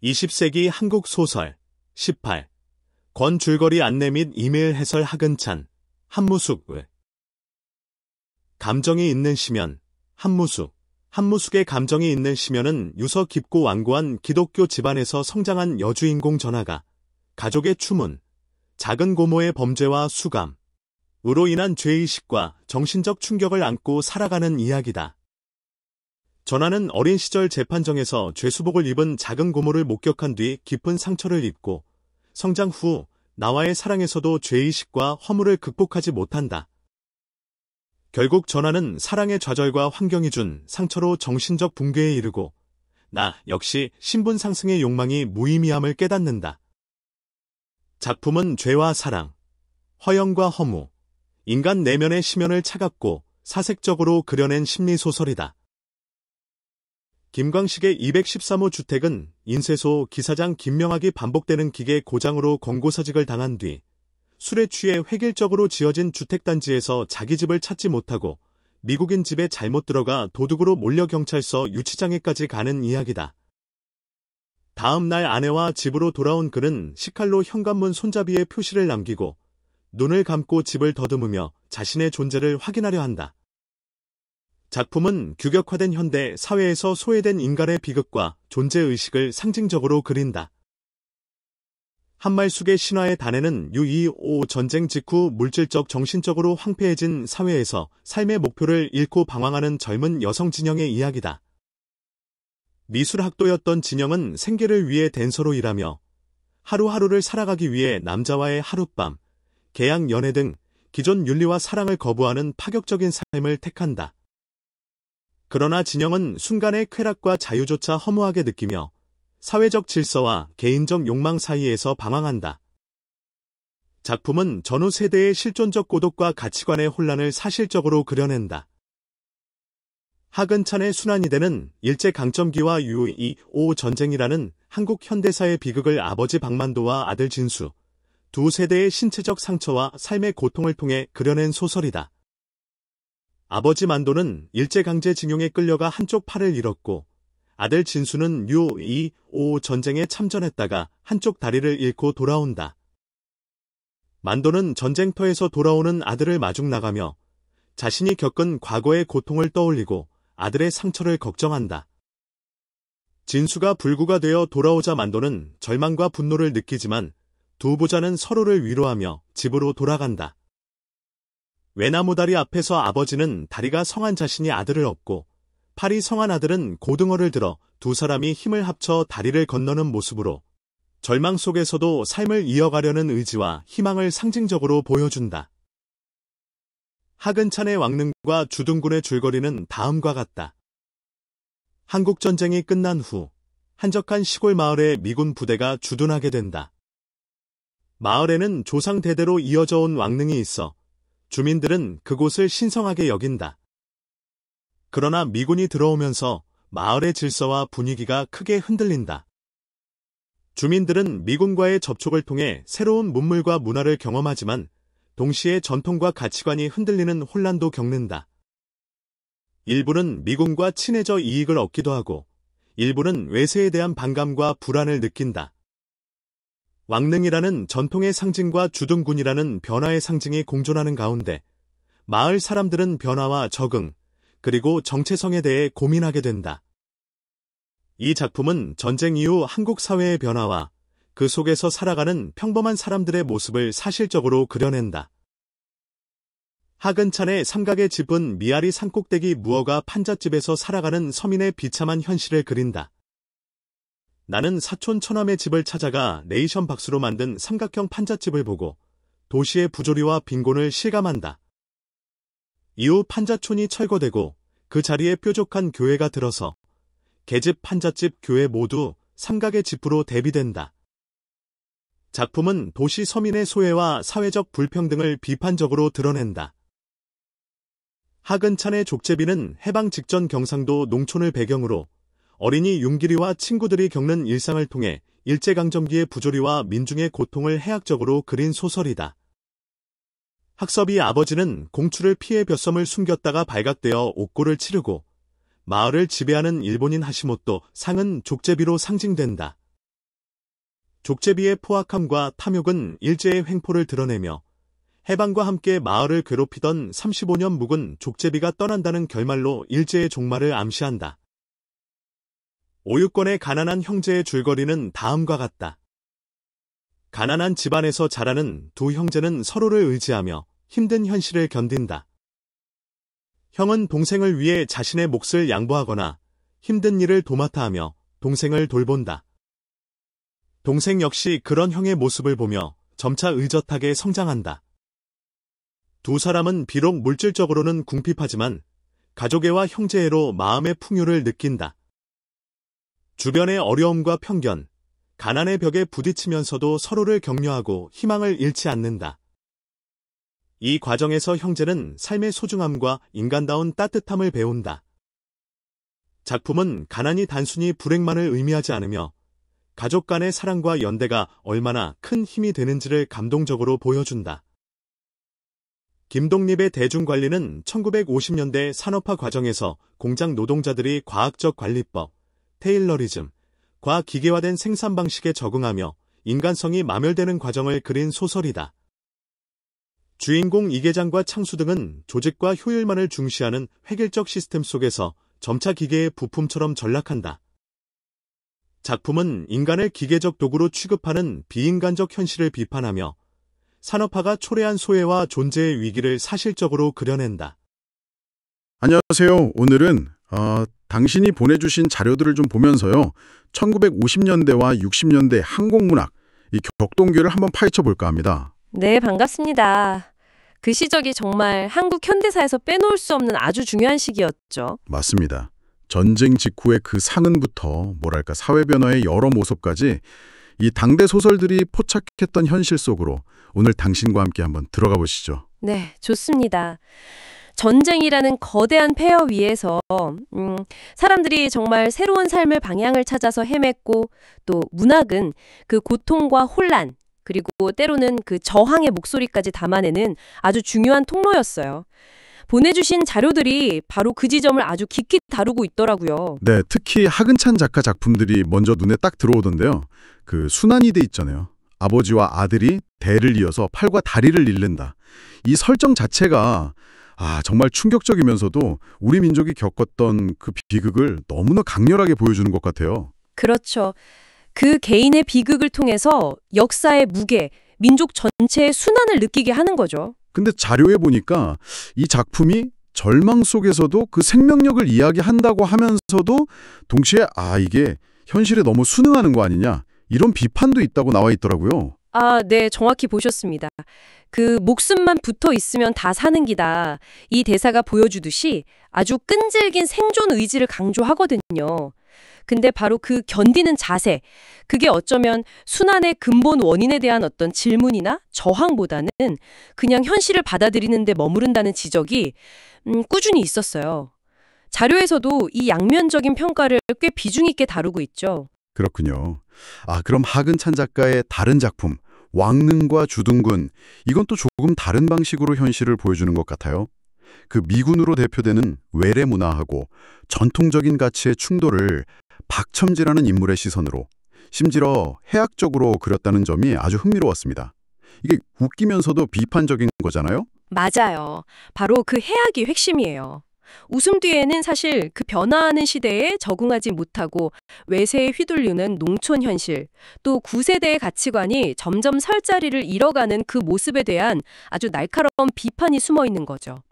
20세기 한국 소설 18. 권 줄거리 안내 및 이메일 해설 하근찬, 한무숙 감정이 있는 시면, 한무숙. 한무숙의 감정이 있는 시면은 유서 깊고 완고한 기독교 집안에서 성장한 여주인공 전하가 가족의 추문, 작은 고모의 범죄와 수감, 으로 인한 죄의식과 정신적 충격을 안고 살아가는 이야기다. 전하는 어린 시절 재판정에서 죄수복을 입은 작은 고모를 목격한 뒤 깊은 상처를 입고 성장 후 나와의 사랑에서도 죄의식과 허물을 극복하지 못한다. 결국 전하는 사랑의 좌절과 환경이 준 상처로 정신적 붕괴에 이르고 나 역시 신분 상승의 욕망이 무의미함을 깨닫는다. 작품은 죄와 사랑, 허영과 허무, 인간 내면의 심연을 차갑고 사색적으로 그려낸 심리소설이다. 김광식의 213호 주택은 인쇄소 기사장 김명학이 반복되는 기계 고장으로 권고사직을 당한 뒤 술에 취해 획일적으로 지어진 주택단지에서 자기 집을 찾지 못하고 미국인 집에 잘못 들어가 도둑으로 몰려 경찰서 유치장에까지 가는 이야기다. 다음 날 아내와 집으로 돌아온 그는 식칼로 현관문 손잡이에 표시를 남기고 눈을 감고 집을 더듬으며 자신의 존재를 확인하려 한다. 작품은 규격화된 현대 사회에서 소외된 인간의 비극과 존재의식을 상징적으로 그린다. 한말숙의 신화의 단에는 6.25 전쟁 직후 물질적 정신적으로 황폐해진 사회에서 삶의 목표를 잃고 방황하는 젊은 여성 진영의 이야기다. 미술학도였던 진영은 생계를 위해 댄서로 일하며 하루하루를 살아가기 위해 남자와의 하룻밤, 계약 연애 등 기존 윤리와 사랑을 거부하는 파격적인 삶을 택한다. 그러나 진영은 순간의 쾌락과 자유조차 허무하게 느끼며 사회적 질서와 개인적 욕망 사이에서 방황한다. 작품은 전후 세대의 실존적 고독과 가치관의 혼란을 사실적으로 그려낸다. 하근찬의 순환이되는 일제강점기와 6.25 전쟁이라는 한국 현대사의 비극을 아버지 박만도와 아들 진수, 두 세대의 신체적 상처와 삶의 고통을 통해 그려낸 소설이다. 아버지 만도는 일제강제징용에 끌려가 한쪽 팔을 잃었고 아들 진수는 6.25 전쟁에 참전했다가 한쪽 다리를 잃고 돌아온다. 만도는 전쟁터에서 돌아오는 아들을 마중 나가며 자신이 겪은 과거의 고통을 떠올리고 아들의 상처를 걱정한다. 진수가 불구가 되어 돌아오자 만도는 절망과 분노를 느끼지만 두 보자는 서로를 위로하며 집으로 돌아간다. 외나무다리 앞에서 아버지는 다리가 성한 자신이 아들을 업고 팔이 성한 아들은 고등어를 들어 두 사람이 힘을 합쳐 다리를 건너는 모습으로 절망 속에서도 삶을 이어가려는 의지와 희망을 상징적으로 보여준다. 하근찬의 왕릉과 주둔군의 줄거리는 다음과 같다. 한국전쟁이 끝난 후 한적한 시골 마을에 미군 부대가 주둔하게 된다. 마을에는 조상 대대로 이어져 온 왕릉이 있어 주민들은 그곳을 신성하게 여긴다. 그러나 미군이 들어오면서 마을의 질서와 분위기가 크게 흔들린다. 주민들은 미군과의 접촉을 통해 새로운 문물과 문화를 경험하지만 동시에 전통과 가치관이 흔들리는 혼란도 겪는다. 일부는 미군과 친해져 이익을 얻기도 하고 일부는 외세에 대한 반감과 불안을 느낀다. 왕릉이라는 전통의 상징과 주둔군이라는 변화의 상징이 공존하는 가운데 마을 사람들은 변화와 적응, 그리고 정체성에 대해 고민하게 된다. 이 작품은 전쟁 이후 한국 사회의 변화와 그 속에서 살아가는 평범한 사람들의 모습을 사실적으로 그려낸다. 하근찬의 삼각의 집은 미아리 산꼭대기 무허가 판잣집에서 살아가는 서민의 비참한 현실을 그린다. 나는 사촌 처남의 집을 찾아가 네이션 박스로 만든 삼각형 판잣집을 보고 도시의 부조리와 빈곤을 실감한다. 이후 판잣촌이 철거되고 그 자리에 뾰족한 교회가 들어서 계집, 판잣집, 교회 모두 삼각의 집으로 대비된다. 작품은 도시 서민의 소외와 사회적 불평등을 비판적으로 드러낸다. 하근찬의 족제비는 해방 직전 경상도 농촌을 배경으로 어린이 윤기리와 친구들이 겪는 일상을 통해 일제강점기의 부조리와 민중의 고통을 해학적으로 그린 소설이다. 학섭이 아버지는 공추를 피해 벼섬을 숨겼다가 발각되어 옥고를 치르고 마을을 지배하는 일본인 하시모토 상은 족제비로 상징된다. 족제비의 포악함과 탐욕은 일제의 횡포를 드러내며 해방과 함께 마을을 괴롭히던 35년 묵은 족제비가 떠난다는 결말로 일제의 종말을 암시한다. 오유권의 가난한 형제의 줄거리는 다음과 같다. 가난한 집안에서 자라는 두 형제는 서로를 의지하며 힘든 현실을 견딘다. 형은 동생을 위해 자신의 몫을 양보하거나 힘든 일을 도맡아 하며 동생을 돌본다. 동생 역시 그런 형의 모습을 보며 점차 의젓하게 성장한다. 두 사람은 비록 물질적으로는 궁핍하지만 가족애와 형제애로 마음의 풍요를 느낀다. 주변의 어려움과 편견, 가난의 벽에 부딪히면서도 서로를 격려하고 희망을 잃지 않는다. 이 과정에서 형제는 삶의 소중함과 인간다운 따뜻함을 배운다. 작품은 가난이 단순히 불행만을 의미하지 않으며 가족 간의 사랑과 연대가 얼마나 큰 힘이 되는지를 감동적으로 보여준다. 김독립의 대중관리는 1950년대 산업화 과정에서 공장 노동자들이 과학적 관리법, 테일러리즘, 기계화된 생산 방식에 적응하며 인간성이 마멸되는 과정을 그린 소설이다. 주인공 이계장과 창수 등은 조직과 효율만을 중시하는 획일적 시스템 속에서 점차 기계의 부품처럼 전락한다. 작품은 인간을 기계적 도구로 취급하는 비인간적 현실을 비판하며 산업화가 초래한 소외와 존재의 위기를 사실적으로 그려낸다. 안녕하세요. 오늘은 당신이 보내주신 자료들을 좀 보면서요. 1950년대와 60년대 한국문학, 이 격동기를 한번 파헤쳐 볼까 합니다. 네, 반갑습니다. 그 시적이 정말 한국 현대사에서 빼놓을 수 없는 아주 중요한 시기였죠. 맞습니다. 전쟁 직후의 그 상흔부터 뭐랄까 사회 변화의 여러 모습까지 이 당대 소설들이 포착했던 현실 속으로 오늘 당신과 함께 한번 들어가 보시죠. 네, 좋습니다. 전쟁이라는 거대한 폐허 위에서 사람들이 정말 새로운 삶의 방향을 찾아서 헤맸고 또 문학은 그 고통과 혼란 그리고 때로는 그 저항의 목소리까지 담아내는 아주 중요한 통로였어요. 보내주신 자료들이 바로 그 지점을 아주 깊이 다루고 있더라고요. 네, 특히 하근찬 작가 작품들이 먼저 눈에 딱 들어오던데요. 그 순환이대 있잖아요. 아버지와 아들이 대를 이어서 팔과 다리를 잃는다. 이 설정 자체가 정말 충격적이면서도 우리 민족이 겪었던 그 비극을 너무나 강렬하게 보여주는 것 같아요. 그렇죠. 그 개인의 비극을 통해서 역사의 무게, 민족 전체의 순환을 느끼게 하는 거죠. 근데 자료에 보니까 이 작품이 절망 속에서도 그 생명력을 이야기한다고 하면서도 동시에 이게 현실에 너무 순응하는 거 아니냐 이런 비판도 있다고 나와 있더라고요. 네, 정확히 보셨습니다. 그 목숨만 붙어 있으면 다 사는 기다. 이 대사가 보여주듯이 아주 끈질긴 생존 의지를 강조하거든요. 근데 바로 그 견디는 자세, 그게 어쩌면 순환의 근본 원인에 대한 어떤 질문이나 저항보다는 그냥 현실을 받아들이는 데 머무른다는 지적이 꾸준히 있었어요. 자료에서도 이 양면적인 평가를 꽤 비중 있게 다루고 있죠. 그렇군요. 그럼 하근찬 작가의 다른 작품 왕릉과 주둔군, 이건 또 조금 다른 방식으로 현실을 보여주는 것 같아요. 그 미군으로 대표되는 외래 문화하고 전통적인 가치의 충돌을 박첨지라는 인물의 시선으로 심지어 해학적으로 그렸다는 점이 아주 흥미로웠습니다. 이게 웃기면서도 비판적인 거잖아요? 맞아요. 바로 그 해악이 핵심이에요. 웃음 뒤에는 사실 그 변화하는 시대에 적응하지 못하고 외세에 휘둘리는 농촌 현실, 또 구세대의 가치관이 점점 설 자리를 잃어가는 그 모습에 대한 아주 날카로운 비판이 숨어 있는 거죠.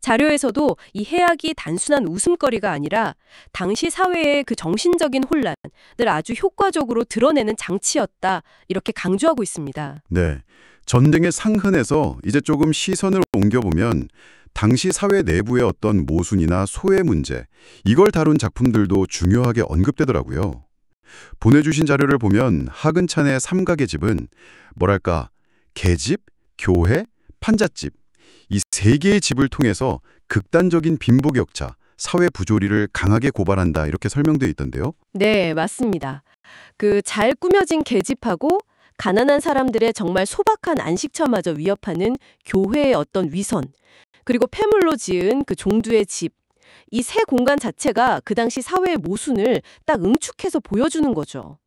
자료에서도 이 해악이 단순한 웃음거리가 아니라 당시 사회의 그 정신적인 혼란을 아주 효과적으로 드러내는 장치였다, 이렇게 강조하고 있습니다. 네, 전쟁의 상흔에서 이제 조금 시선을 옮겨보면 당시 사회 내부의 어떤 모순이나 소외 문제, 이걸 다룬 작품들도 중요하게 언급되더라고요. 보내주신 자료를 보면 하근찬의 삼각의 집은 뭐랄까 계집, 교회, 판잣집, 이 세 개의 집을 통해서 극단적인 빈부격차, 사회 부조리를 강하게 고발한다 이렇게 설명되어 있던데요. 네, 맞습니다. 그 잘 꾸며진 계집하고 가난한 사람들의 정말 소박한 안식처마저 위협하는 교회의 어떤 위선, 그리고 폐물로 지은 그 종두의 집, 이 세 공간 자체가 그 당시 사회의 모순을 딱 응축해서 보여주는 거죠.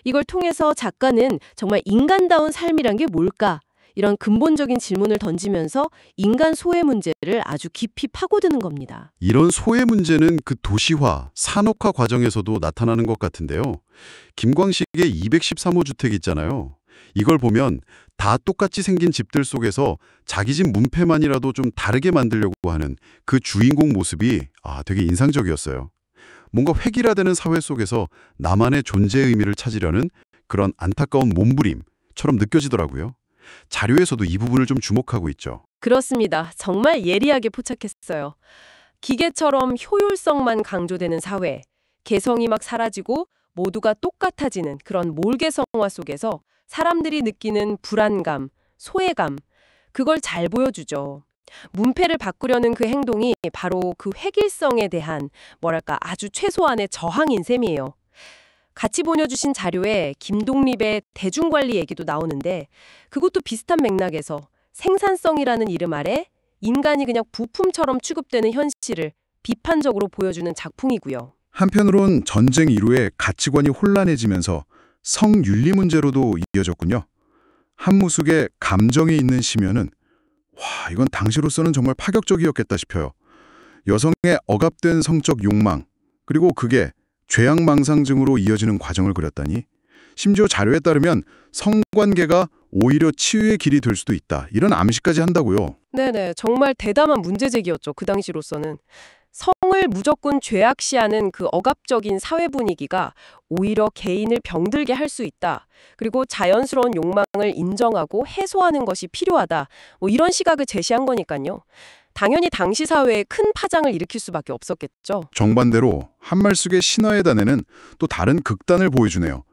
이걸 통해서 작가는 정말 인간다운 삶이란 게 뭘까? 이런 근본적인 질문을 던지면서 인간 소외 문제를 아주 깊이 파고드는 겁니다. 이런 소외 문제는 그 도시화, 산업화 과정에서도 나타나는 것 같은데요. 김광식의 213호 주택 있잖아요. 이걸 보면 다 똑같이 생긴 집들 속에서 자기 집 문패만이라도 좀 다르게 만들려고 하는 그 주인공 모습이 되게 인상적이었어요. 뭔가 획일화되는 사회 속에서 나만의 존재의 의미를 찾으려는 그런 안타까운 몸부림처럼 느껴지더라고요. 자료에서도 이 부분을 좀 주목하고 있죠. 그렇습니다. 정말 예리하게 포착했어요. 기계처럼 효율성만 강조되는 사회, 개성이 막 사라지고 모두가 똑같아지는 그런 몰개성화 속에서 사람들이 느끼는 불안감, 소외감, 그걸 잘 보여주죠. 문패를 바꾸려는 그 행동이 바로 그 획일성에 대한 뭐랄까 아주 최소한의 저항인 셈이에요. 같이 보내주신 자료에 김동립의 대중관리 얘기도 나오는데 그것도 비슷한 맥락에서 생산성이라는 이름 아래 인간이 그냥 부품처럼 취급되는 현실을 비판적으로 보여주는 작품이고요. 한편으론 전쟁 이후에 가치관이 혼란해지면서 성윤리 문제로도 이어졌군요. 한무숙의 감정이 있는 시면은 이건 당시로서는 정말 파격적이었겠다 싶어요. 여성의 억압된 성적 욕망, 그리고 그게 죄악망상증으로 이어지는 과정을 그렸다니, 심지어 자료에 따르면 성관계가 오히려 치유의 길이 될 수도 있다, 이런 암시까지 한다고요. 네네, 정말 대담한 문제제기였죠. 그 당시로서는. 성을 무조건 죄악시하는 그 억압적인 사회 분위기가 오히려 개인을 병들게 할 수 있다. 그리고 자연스러운 욕망을 인정하고 해소하는 것이 필요하다. 이런 시각을 제시한 거니까요. 당연히 당시 사회에 큰 파장을 일으킬 수밖에 없었겠죠. 정반대로 한말숙의 신화의 단에는 또 다른 극단을 보여주네요.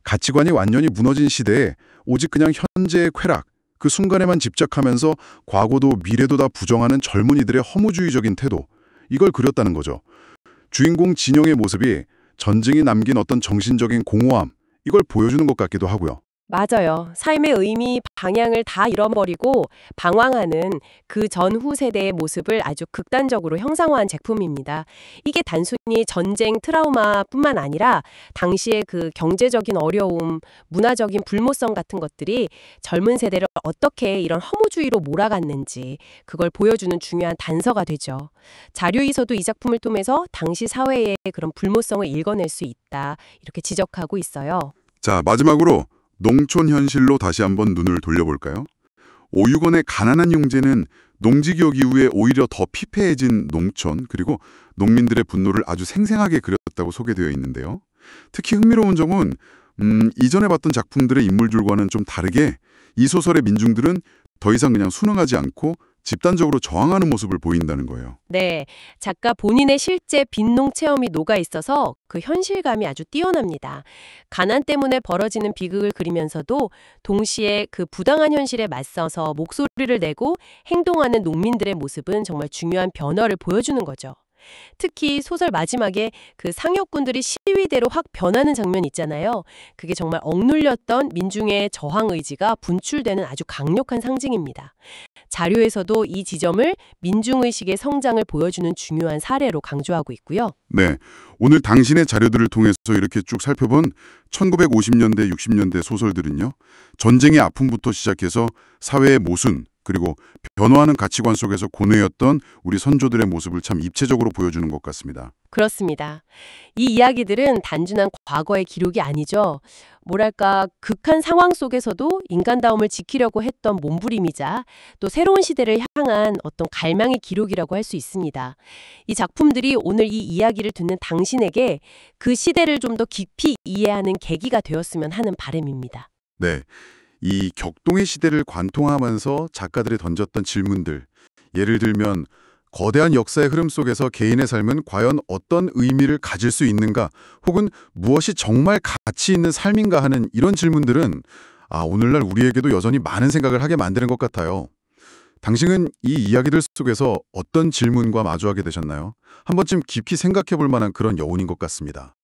가치관이 완전히 무너진 시대에 오직 그냥 현재의 쾌락, 그 순간에만 집착하면서 과거도 미래도 다 부정하는 젊은이들의 허무주의적인 태도, 이걸 그렸다는 거죠. 주인공 진영의 모습이 전쟁이 남긴 어떤 정신적인 공허함, 이걸 보여주는 것 같기도 하고요. 맞아요. 삶의 의미, 방향을 다 잃어버리고 방황하는 그 전후 세대의 모습을 아주 극단적으로 형상화한 작품입니다. 이게 단순히 전쟁 트라우마뿐만 아니라 당시의 그 경제적인 어려움, 문화적인 불모성 같은 것들이 젊은 세대를 어떻게 이런 허무주의로 몰아갔는지 그걸 보여주는 중요한 단서가 되죠. 자료에서도 이 작품을 통해서 당시 사회의 그런 불모성을 읽어낼 수 있다, 이렇게 지적하고 있어요. 자, 마지막으로 농촌 현실로 다시 한번 눈을 돌려볼까요? 오유건의 가난한 형제는 농지개혁 이후에 오히려 더 피폐해진 농촌, 그리고 농민들의 분노를 아주 생생하게 그렸다고 소개되어 있는데요. 특히 흥미로운 점은 이전에 봤던 작품들의 인물들과는 좀 다르게 이 소설의 민중들은 더 이상 그냥 순응하지 않고 집단적으로 저항하는 모습을 보인다는 거예요. 네, 작가 본인의 실제 빈농 체험이 녹아 있어서 그 현실감이 아주 뛰어납니다. 가난 때문에 벌어지는 비극을 그리면서도 동시에 그 부당한 현실에 맞서서 목소리를 내고 행동하는 농민들의 모습은 정말 중요한 변화를 보여주는 거죠. 특히 소설 마지막에 그 상역군들이 시위대로 확 변하는 장면 있잖아요. 그게 정말 억눌렸던 민중의 저항 의지가 분출되는 아주 강력한 상징입니다. 자료에서도 이 지점을 민중의식의 성장을 보여주는 중요한 사례로 강조하고 있고요. 네, 오늘 당신의 자료들을 통해서 이렇게 쭉 살펴본 1950년대, 60년대 소설들은요, 전쟁의 아픔부터 시작해서 사회의 모순, 그리고 변화하는 가치관 속에서 고뇌였던 우리 선조들의 모습을 참 입체적으로 보여주는 것 같습니다. 그렇습니다. 이 이야기들은 단순한 과거의 기록이 아니죠. 뭐랄까, 극한 상황 속에서도 인간다움을 지키려고 했던 몸부림이자 또 새로운 시대를 향한 어떤 갈망의 기록이라고 할 수 있습니다. 이 작품들이 오늘 이 이야기를 듣는 당신에게 그 시대를 좀 더 깊이 이해하는 계기가 되었으면 하는 바람입니다. 네, 이 격동의 시대를 관통하면서 작가들이 던졌던 질문들, 예를 들면 거대한 역사의 흐름 속에서 개인의 삶은 과연 어떤 의미를 가질 수 있는가, 혹은 무엇이 정말 가치 있는 삶인가 하는 이런 질문들은 오늘날 우리에게도 여전히 많은 생각을 하게 만드는 것 같아요. 당신은 이 이야기들 속에서 어떤 질문과 마주하게 되셨나요? 한 번쯤 깊이 생각해 볼 만한 그런 여운인 것 같습니다.